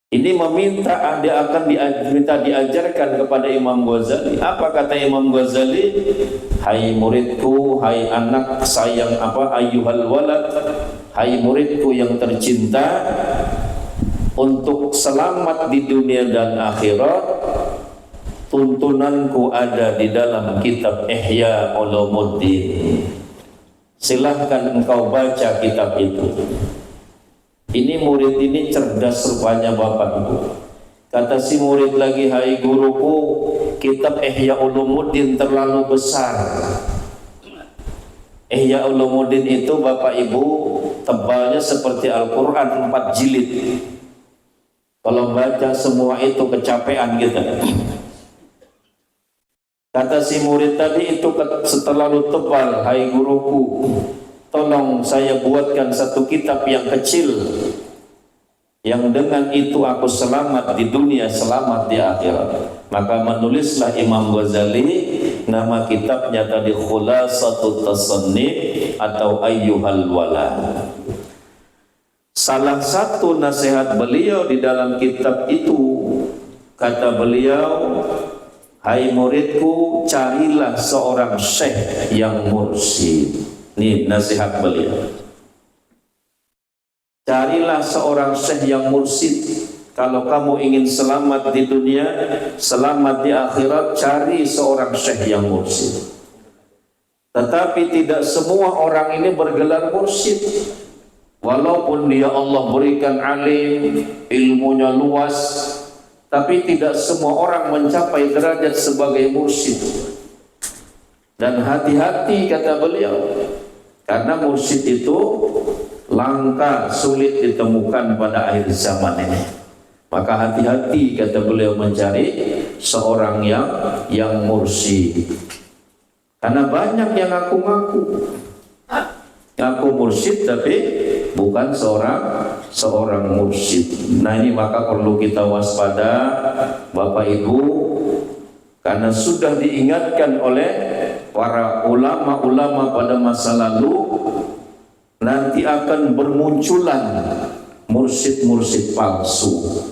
Ini meminta, dia akan diminta diajarkan kepada Imam Ghazali. Apa kata Imam Ghazali? Hai muridku, hai anak sayang ayyuhal walad, hai muridku yang tercinta, untuk selamat di dunia dan akhirat, tuntunanku ada di dalam kitab Ihya Ulumuddin. Silahkan engkau baca kitab itu. Ini murid ini cerdas rupanya Bapak Ibu. Kata si murid lagi, hai guruku, kitab Ihya Ulumuddin terlalu besar. Ihya Ulumuddin itu Bapak Ibu tebalnya seperti Al-Quran 4 jilid. Kalau baca semua itu kecapean gitu. Kata si murid tadi, itu terlalu tebal, hai guruku. Tolong saya buatkan satu kitab yang kecil, yang dengan itu aku selamat di dunia, selamat di akhirat. Maka menulislah Imam Ghazali, nama kitabnya tadi Khulasatut Tasannif atau Ayyuhal Walad. Salah satu nasihat beliau di dalam kitab itu, kata beliau, hai muridku, carilah seorang syekh yang mursyid. Ini nasihat beliau. Carilah seorang syekh yang mursyid. Kalau kamu ingin selamat di dunia, selamat di akhirat, cari seorang syekh yang mursyid. Tetapi tidak semua orang ini bergelar mursyid. Walaupun dia Allah berikan alim, ilmunya luas, tapi tidak semua orang mencapai derajat sebagai mursyid. Dan hati-hati kata beliau, karena mursyid itu langka, sulit ditemukan pada akhir zaman ini. Maka hati-hati kata beliau mencari seorang yang mursyid. Karena banyak yang ngaku-ngaku mursyid tapi bukan seorang mursyid. Nah ini maka perlu kita waspada Bapak Ibu, karena sudah diingatkan oleh para ulama-ulama pada masa lalu, nanti akan bermunculan mursyid-mursyid palsu.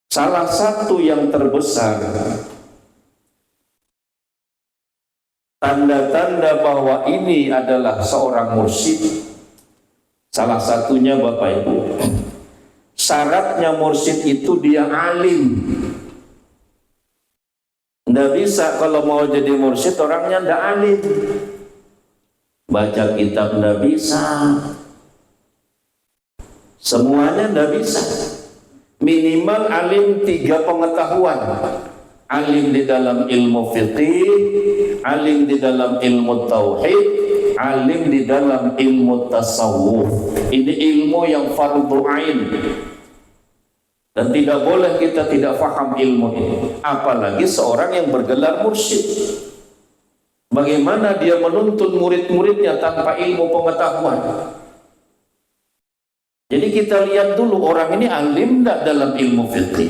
Salah satu yang terbesar tanda-tanda bahwa ini adalah seorang mursyid, salah satunya Bapak Ibu, syaratnya mursyid itu dia alim. Nggak bisa kalau mau jadi mursyid orangnya nggak alim, baca kitab nggak bisa, semuanya nggak bisa. Minimal alim 3 pengetahuan: alim di dalam ilmu fiqih, alim di dalam ilmu tauhid, alim di dalam ilmu tasawuf. Ini ilmu yang fardhu ain, dan tidak boleh kita tidak faham ilmu ini. Apalagi seorang yang bergelar mursyid, bagaimana dia menuntun murid-muridnya tanpa ilmu pengetahuan? Jadi kita lihat dulu orang ini alim tidak dalam ilmu fiqih,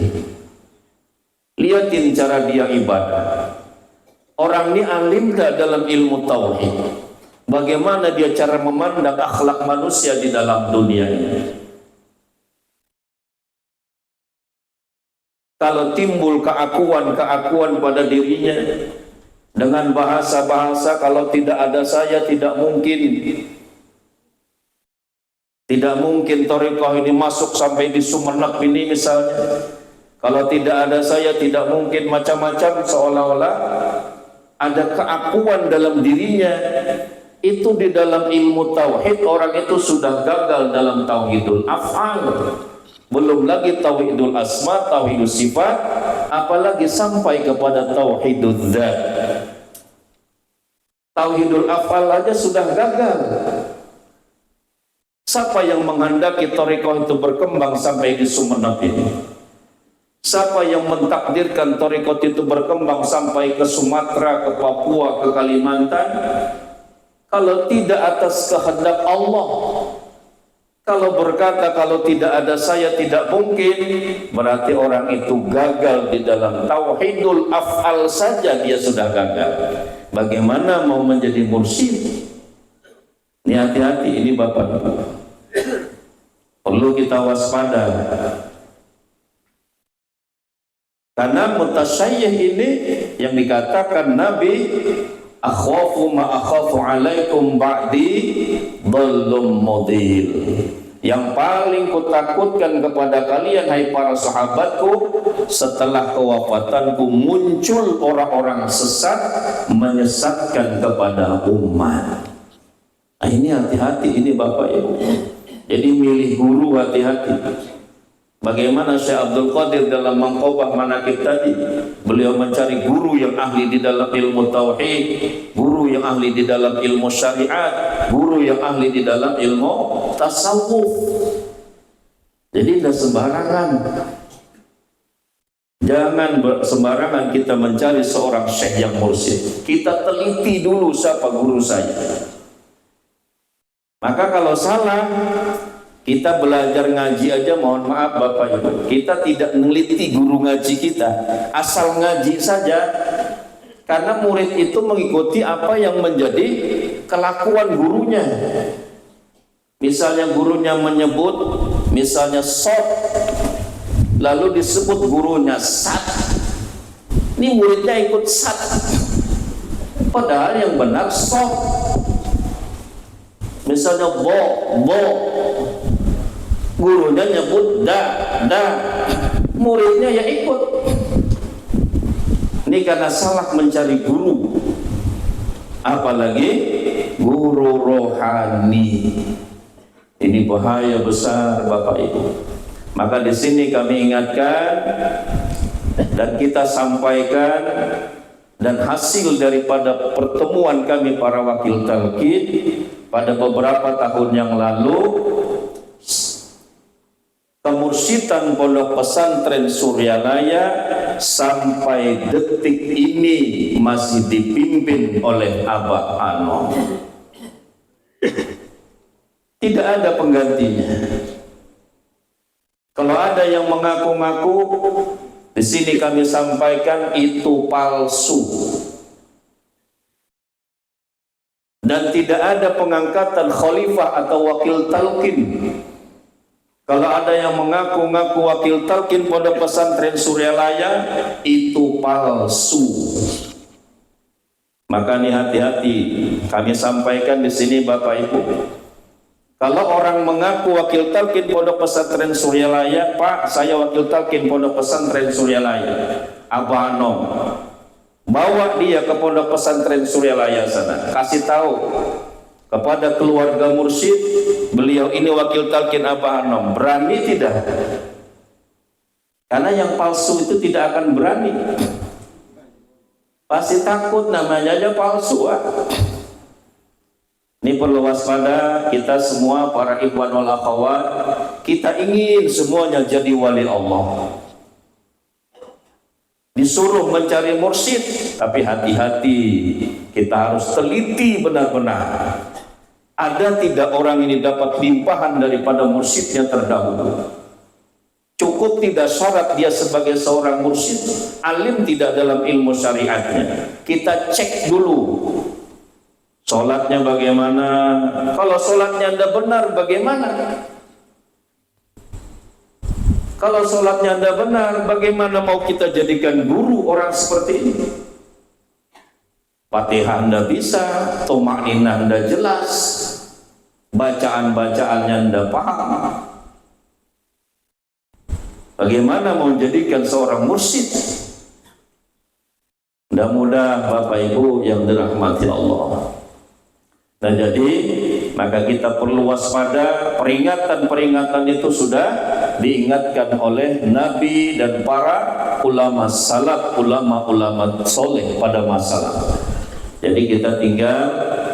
lihatin cara dia ibadah. Orang ini alim tidak dalam ilmu tauhid, bagaimana dia cara memandang akhlak manusia di dalam dunia ini. Kalau timbul keakuan pada dirinya dengan bahasa-bahasa, kalau tidak ada saya tidak mungkin. Tidak mungkin thariqah ini masuk sampai di Sumenep ini misalnya. Kalau tidak ada saya tidak mungkin, macam-macam, seolah-olah ada keakuan dalam dirinya. Itu di dalam ilmu tauhid orang itu sudah gagal dalam tauhidul af'al. Belum lagi tauhidul asma, tauhidul sifat, apalagi sampai kepada tauhidul dzat. Tauhidul af'al aja sudah gagal. Siapa yang menghendaki thariqah itu berkembang sampai di Sumenep ini? Siapa yang mentakdirkan thariqah itu berkembang sampai ke Sumatera, ke Papua, ke Kalimantan? Kalau tidak atas kehendak Allah. Kalau berkata kalau tidak ada saya tidak mungkin, berarti orang itu gagal di dalam tauhidul af'al saja dia sudah gagal. Bagaimana mau menjadi mursyid? Ini hati-hati ini Bapak Ibu, perlu kita waspada. Karena mutasyayih ini yang dikatakan Nabi, akhwafu ma akhafu alaikum ba'di dhallum mudil. Yang paling kutakutkan kepada kalian hai para sahabatku, setelah kewafatanku muncul orang-orang sesat menyesatkan kepada umat. Nah, ini hati-hati ini Bapak Ibu. Jadi milih guru hati-hati. Bagaimana Syekh Abdul Qadir dalam Mangqobah Manaqib tadi, beliau mencari guru yang ahli di dalam ilmu tauhid, guru yang ahli di dalam ilmu syariat, guru yang ahli di dalam ilmu tasawuf. Jadi tidak sembarangan. Jangan sembarangan kita mencari seorang syekh yang mursyid. Kita teliti dulu siapa guru saya. Maka kalau salah, kita belajar ngaji aja, mohon maaf Bapak Ibu, kita tidak meneliti guru ngaji kita, asal ngaji saja. Karena murid itu mengikuti apa yang menjadi kelakuan gurunya. Misalnya gurunya menyebut, misalnya sot, lalu disebut gurunya sat, ini muridnya ikut sat, padahal yang benar sot. Misalnya bo, gurunya nyebut da, muridnya ya ikut. Ini karena salah mencari guru, apalagi guru rohani. Ini bahaya besar Bapak Ibu. Maka di sini kami ingatkan dan kita sampaikan, dan hasil daripada pertemuan kami para wakil talqin pada beberapa tahun yang lalu, kemursidan Pondok Pesantren Suryalaya sampai detik ini masih dipimpin oleh Abah Anom. Tidak ada penggantinya. Kalau ada yang mengaku-ngaku, di sini kami sampaikan itu palsu. Dan tidak ada pengangkatan khalifah atau wakil talqin. Kalau ada yang mengaku-ngaku wakil talqin Pondok Pesantren Suryalaya, itu palsu. Maka nih hati-hati, kami sampaikan di sini Bapak Ibu. Kalau orang mengaku wakil talqin Pondok Pesantren Suryalaya, Pak, saya wakil talqin Pondok Pesantren Suryalaya, Abah Anom, bawa dia ke Pondok Pesantren Suryalaya sana, kasih tahu kepada keluarga mursyid, beliau ini wakil talqin Abah Anom. Berani tidak? Karena yang palsu itu tidak akan berani. Pasti takut, namanya aja palsu. Ini perlu waspada kita semua para ikhwan wal akhwat. Kita ingin semuanya jadi wali Allah. Disuruh mencari mursyid, tapi hati-hati, kita harus teliti benar-benar. Ada tidak orang ini dapat limpahan daripada mursyidnya terdahulu? Cukup tidak syarat dia sebagai seorang mursyid, alim tidak dalam ilmu syariatnya. Kita cek dulu. Sholatnya bagaimana? Kalau sholatnya Anda benar, bagaimana? Kalau sholatnya Anda benar, bagaimana mau kita jadikan guru orang seperti ini? Fatihah Anda bisa, Tumaninah Anda jelas, bacaan-bacaannya Anda paham. Bagaimana mau jadikan seorang mursyid? Mudah-mudahan Bapak Ibu yang dirahmati Allah. Dan jadi maka kita perlu waspada. Peringatan-peringatan itu sudah diingatkan oleh Nabi dan para ulama salaf, ulama-ulama soleh pada masa lalu. Jadi kita tinggal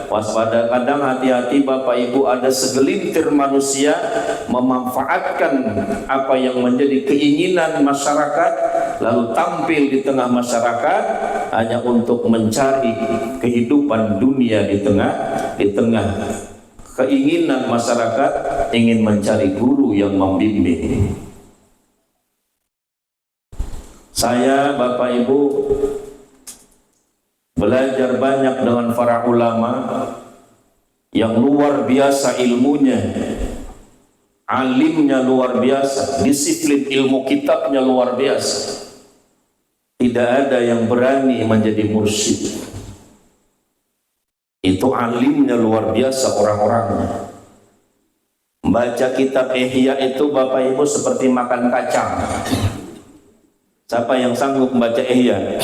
waspada. Kadang hati-hati Bapak Ibu, ada segelintir manusia memanfaatkan apa yang menjadi keinginan masyarakat, lalu tampil di tengah masyarakat hanya untuk mencari kehidupan dunia di tengah keinginan masyarakat, ingin mencari guru yang membimbing. Saya Bapak Ibu belajar banyak dengan para ulama yang luar biasa ilmunya, alimnya luar biasa, disiplin ilmu kitabnya luar biasa. Tidak ada yang berani menjadi mursyid. Itu alimnya luar biasa orang-orangnya. Baca kitab Ihya itu Bapak Ibu seperti makan kacang. Siapa yang sanggup membaca Ihya?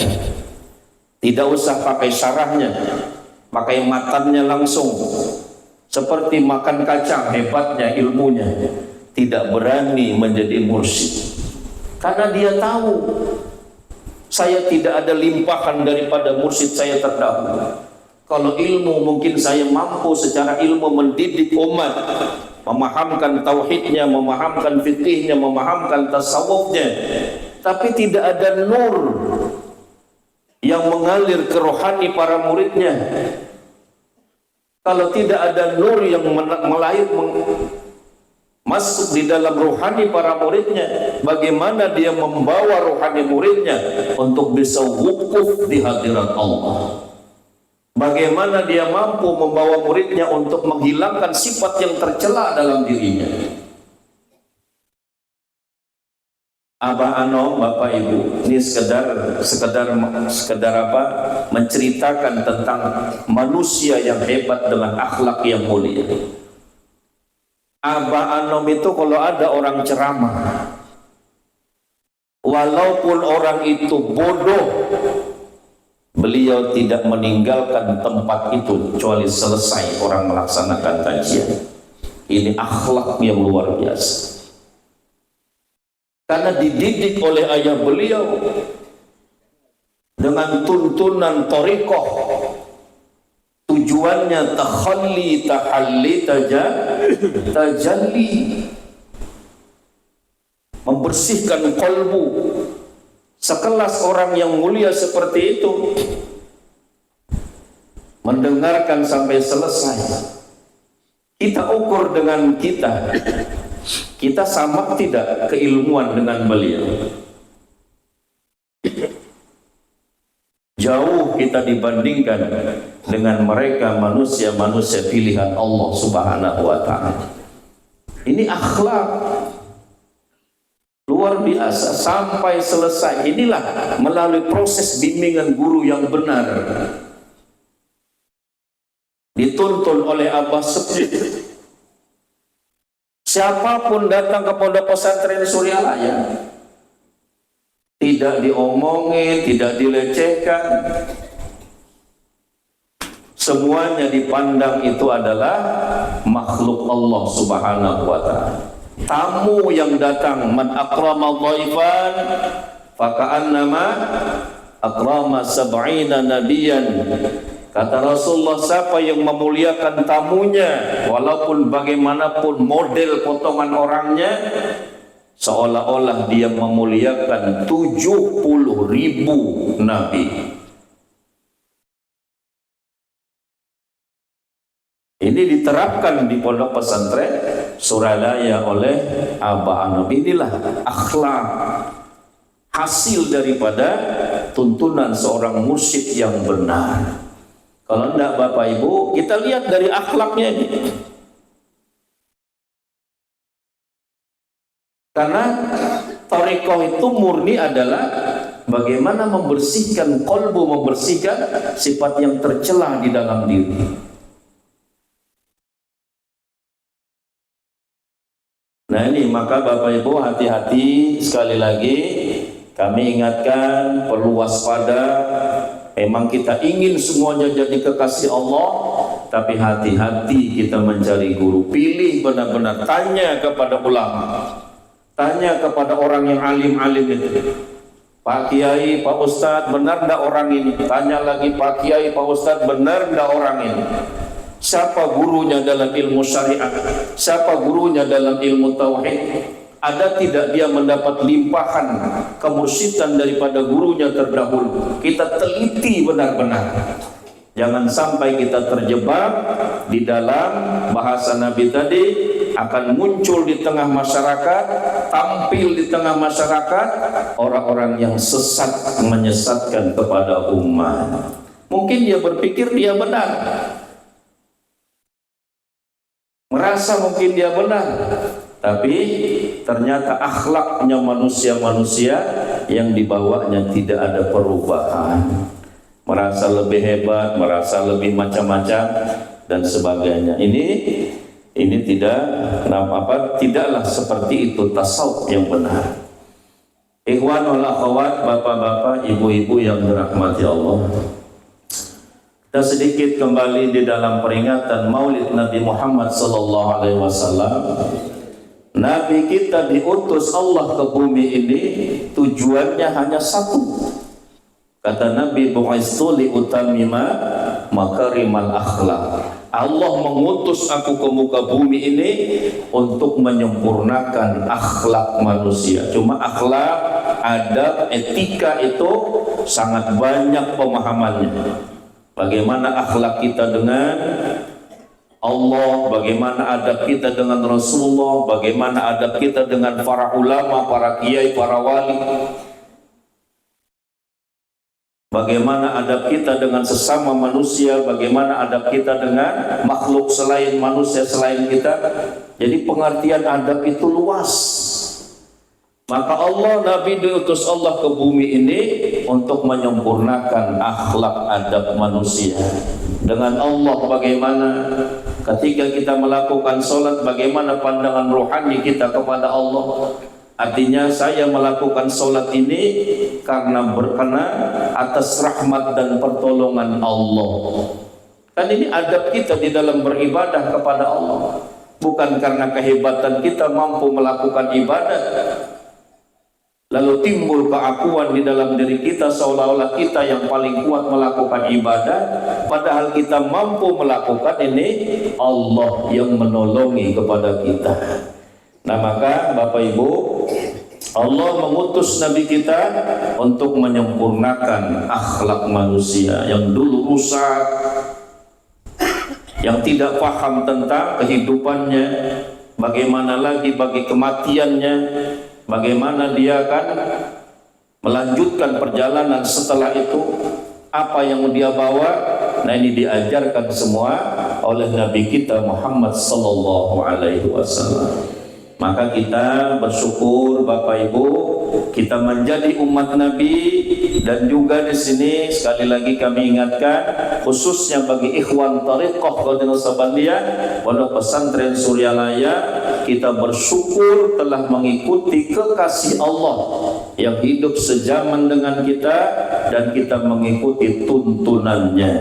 Tidak usah pakai syarahnya, pakai matannya langsung. Seperti makan kacang, hebatnya ilmunya. Tidak berani menjadi mursyid. Karena dia tahu, saya tidak ada limpahan daripada mursyid saya terdahulu. Kalau ilmu mungkin saya mampu secara ilmu mendidik umat, memahamkan tauhidnya, memahamkan fikihnya, memahamkan tasawufnya. Tapi tidak ada nur yang mengalir ke rohani para muridnya. Kalau tidak ada nur yang masuk di dalam rohani para muridnya, bagaimana dia membawa rohani muridnya untuk bisa wukuf di hadirat Allah? Bagaimana dia mampu membawa muridnya untuk menghilangkan sifat yang tercela dalam dirinya? Abah Anom, Bapak Ibu, ini sekedar apa? Menceritakan tentang manusia yang hebat dengan akhlak yang mulia. Abah Anom itu kalau ada orang ceramah, walaupun orang itu bodoh, beliau tidak meninggalkan tempat itu kecuali selesai orang melaksanakan kajian. Ini akhlak yang luar biasa. Karena dididik oleh ayah beliau dengan tuntunan thariqah, tujuannya takhalli, tahalli, tajalli. membersihkan kalbu. Sekelas orang yang mulia seperti itu mendengarkan sampai selesai. Kita ukur dengan kita sama tidak keilmuan dengan beliau? Jauh kita dibandingkan dengan mereka manusia-manusia pilihan Allah Subhanahu wa ta'ala. Ini akhlak luar biasa sampai selesai. Inilah melalui proses bimbingan guru yang benar, dituntun oleh Abah Sepuh. Siapapun datang ke pondok pesantren Suryalaya tidak diomongin, tidak dilecehkan, semuanya dipandang itu adalah makhluk Allah Subhanahu wa ta'ala. Tamu yang datang, man akrama dhaifan faka'annama akrama sab'ina nabiyan. Kata Rasulullah, siapa yang memuliakan tamunya walaupun bagaimanapun model potongan orangnya, seolah-olah dia memuliakan 70.000 nabi. Ini diterapkan di pondok pesantren Suryalaya oleh Abah Anam. Inilah akhlak hasil daripada tuntunan seorang mursyid yang benar. Kalau enggak Bapak Ibu, kita lihat dari akhlaknya ini. Karena thariqah itu murni adalah bagaimana membersihkan qalbu, membersihkan sifat yang tercela di dalam diri. Nah ini, maka Bapak Ibu hati-hati, sekali lagi kami ingatkan, perlu waspada. Memang kita ingin semuanya jadi kekasih Allah, tapi hati-hati kita mencari guru. Pilih benar-benar, tanya kepada ulama, tanya kepada orang yang alim-alim itu. Pak Kiai, Pak Ustadz, benar enggak orang ini? Tanya lagi, Pak Kiai, Pak Ustadz, benar enggak orang ini? Siapa gurunya dalam ilmu syariat? Siapa gurunya dalam ilmu tauhid? Ada tidak dia mendapat limpahan kemursyidhan daripada gurunya terdahulu? Kita teliti benar-benar. Jangan sampai kita terjebak di dalam bahasa Nabi tadi, akan muncul di tengah masyarakat, tampil di tengah masyarakat orang-orang yang sesat, menyesatkan kepada umat. Mungkin dia berpikir dia benar, merasa mungkin dia benar, tapi ternyata akhlaknya manusia-manusia yang dibawanya tidak ada perubahan, merasa lebih hebat, merasa lebih macam-macam dan sebagainya. Ini tidaklah seperti itu tasawuf yang benar. Ikhwan wal akhwat, bapak-bapak, ibu-ibu yang dirahmati Allah. Dan sedikit kembali di dalam peringatan Maulid Nabi Muhammad sallallahu alaihi wasallam. Nabi kita diutus Allah ke bumi ini tujuannya hanya satu. Kata Nabi, bu'istu li utamima makarimal akhlak. Allah mengutus aku ke muka bumi ini untuk menyempurnakan akhlak manusia. Cuma akhlak, adab, etika itu sangat banyak pemahamannya. Bagaimana akhlak kita dengan Allah, bagaimana adab kita dengan Rasulullah, bagaimana adab kita dengan para ulama, para kiai, para wali, bagaimana adab kita dengan sesama manusia, bagaimana adab kita dengan makhluk selain manusia, selain kita. Jadi pengertian adab itu luas. Maka Allah, Nabi diutus Allah ke bumi ini untuk menyempurnakan akhlak adab manusia. Dengan Allah bagaimana ketika kita melakukan sholat, bagaimana pandangan rohani kita kepada Allah. Artinya saya melakukan sholat ini karena berkenan atas rahmat dan pertolongan Allah. Kan ini adab kita di dalam beribadah kepada Allah. Bukan karena kehebatan kita mampu melakukan ibadat, lalu timbul keakuan di dalam diri kita seolah-olah kita yang paling kuat melakukan ibadah, padahal kita mampu melakukan ini, Allah yang menolongi kepada kita. Nah maka Bapak Ibu, Allah mengutus Nabi kita untuk menyempurnakan akhlak manusia yang dulu rusak, yang tidak paham tentang kehidupannya, bagaimana lagi bagi kematiannya, bagaimana dia akan melanjutkan perjalanan setelah itu, apa yang dia bawa. Nah, ini diajarkan semua oleh Nabi kita Muhammad sallallahu alaihi wasallam. Maka kita bersyukur Bapak Ibu, kita menjadi umat Nabi. Dan juga di sini sekali lagi kami ingatkan, khususnya bagi ikhwan Thariqah Radhiyallahu Sabaniyah Pondok Pesantren Suryalaya, kita bersyukur telah mengikuti kekasih Allah yang hidup sejaman dengan kita dan kita mengikuti tuntunannya.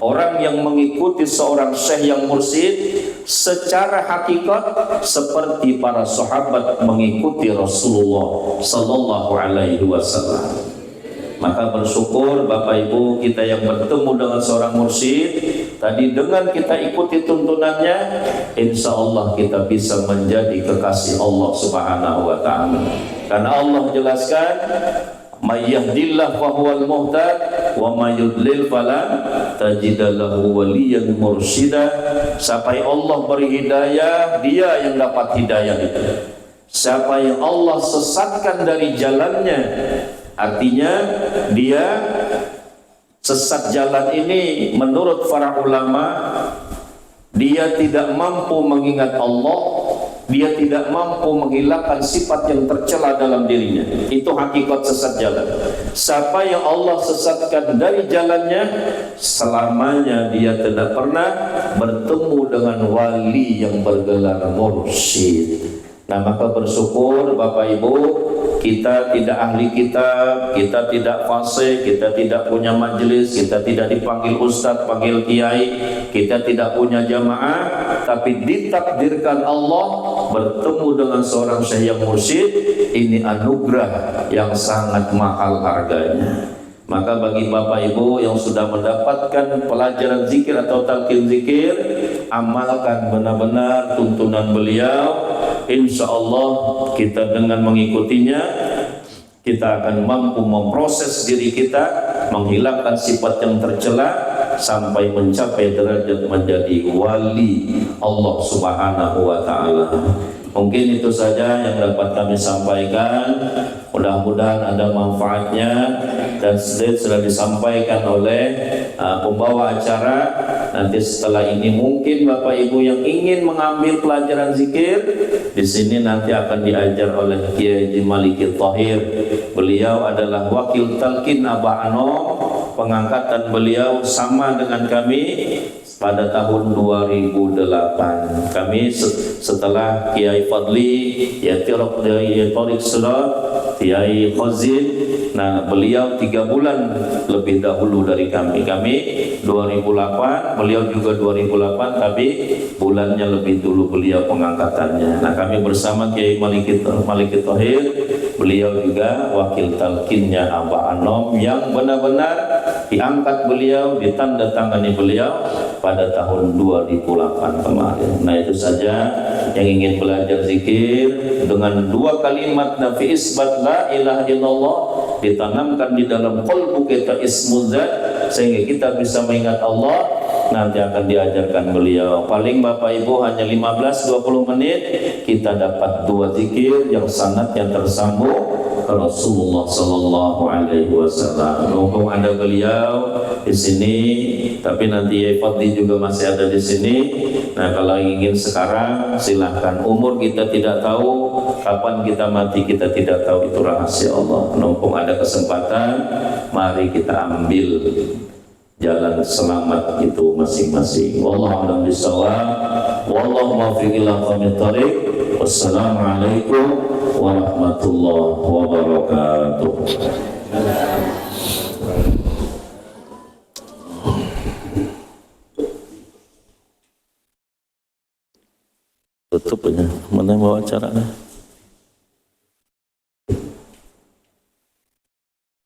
Orang yang mengikuti seorang syekh yang mursyid secara hakikat seperti para sahabat mengikuti Rasulullah sallallahu alaihi wasallam. Maka bersyukur Bapak Ibu kita yang bertemu dengan seorang mursyid tadi, dengan kita ikuti tuntunannya, insya Allah kita bisa menjadi kekasih Allah Subhanahu wa ta'ala. Karena Allah jelaskan, may yahdillahu fahuwal muhtad wa may yudlil fala tajidalahu waliyan mursyida. Siapa yang Allah beri hidayah, dia yang dapat hidayah itu. Siapa yang Allah sesatkan dari jalannya, artinya dia sesat jalan ini menurut para ulama, dia tidak mampu mengingat Allah, dia tidak mampu menghilangkan sifat yang tercela dalam dirinya. Itu hakikat sesat jalan. Siapa yang Allah sesatkan dari jalannya, selamanya dia tidak pernah bertemu dengan wali yang bergelar mursyid. Nah, maka bersyukur Bapak Ibu, kita tidak ahli kitab, kita tidak fasih, kita tidak punya majelis, kita tidak dipanggil ustadz, panggil kiai, kita tidak punya jamaah, tapi ditakdirkan Allah bertemu dengan seorang syekh yang mursyid. Ini anugerah yang sangat mahal harganya. Maka bagi Bapak Ibu yang sudah mendapatkan pelajaran zikir atau talqin zikir, amalkan benar-benar tuntunan beliau. Insya Allah kita dengan mengikutinya, kita akan mampu memproses diri kita, menghilangkan sifat yang tercela sampai mencapai derajat menjadi wali Allah Subhanahu wa ta'ala. Mungkin itu saja yang dapat kami sampaikan. Mudah-mudahan ada manfaatnya, dan sudah disampaikan oleh pembawa acara. Nanti setelah ini mungkin Bapak Ibu yang ingin mengambil pelajaran zikir di sini nanti akan diajar oleh Kiai Haji Maliki Thahir. Beliau adalah wakil talqin Abah Anom. Pengangkatan beliau sama dengan kami pada tahun 2008. Kami setelah Kiai Fadli, ya Tariq Surat, Kiai Khazin. Nah, beliau 3 bulan lebih dahulu dari kami. Kami 2008, beliau juga 2008, tapi bulannya lebih dulu beliau pengangkatannya. Nah, kami bersama Kiai Maliki Thahir, beliau juga wakil talqinnya Abah Anom yang benar-benar diangkat beliau, ditandatangani beliau pada tahun 2008 kemarin. Nah, itu saja yang ingin belajar zikir dengan 2 kalimat nafi isbat la ilaha illallah ditanamkan di dalam qalbu kita ismul zat, sehingga kita bisa mengingat Allah. Nanti akan diajarkan beliau. Paling Bapak Ibu hanya 15-20 menit kita dapat 2 zikir yang sanad yang tersambung ke Rasulullah sallallahu alaihi wasallam. Mumpung ada beliau di sini, tapi nanti Yai Fadli juga masih ada di sini. Nah, kalau ingin sekarang silahkan. Umur kita tidak tahu, kapan kita mati kita tidak tahu, itu rahasia Allah. Mumpung ada kesempatan, mari kita ambil jalan selamat itu masing-masing. Wallahu a'lam bishawab. Wallahu muwaffiq ila aqwamit thoriq. Wassalamualaikum warahmatullahi wabarakatuh. Tutup aja. Mana bawa acaranya?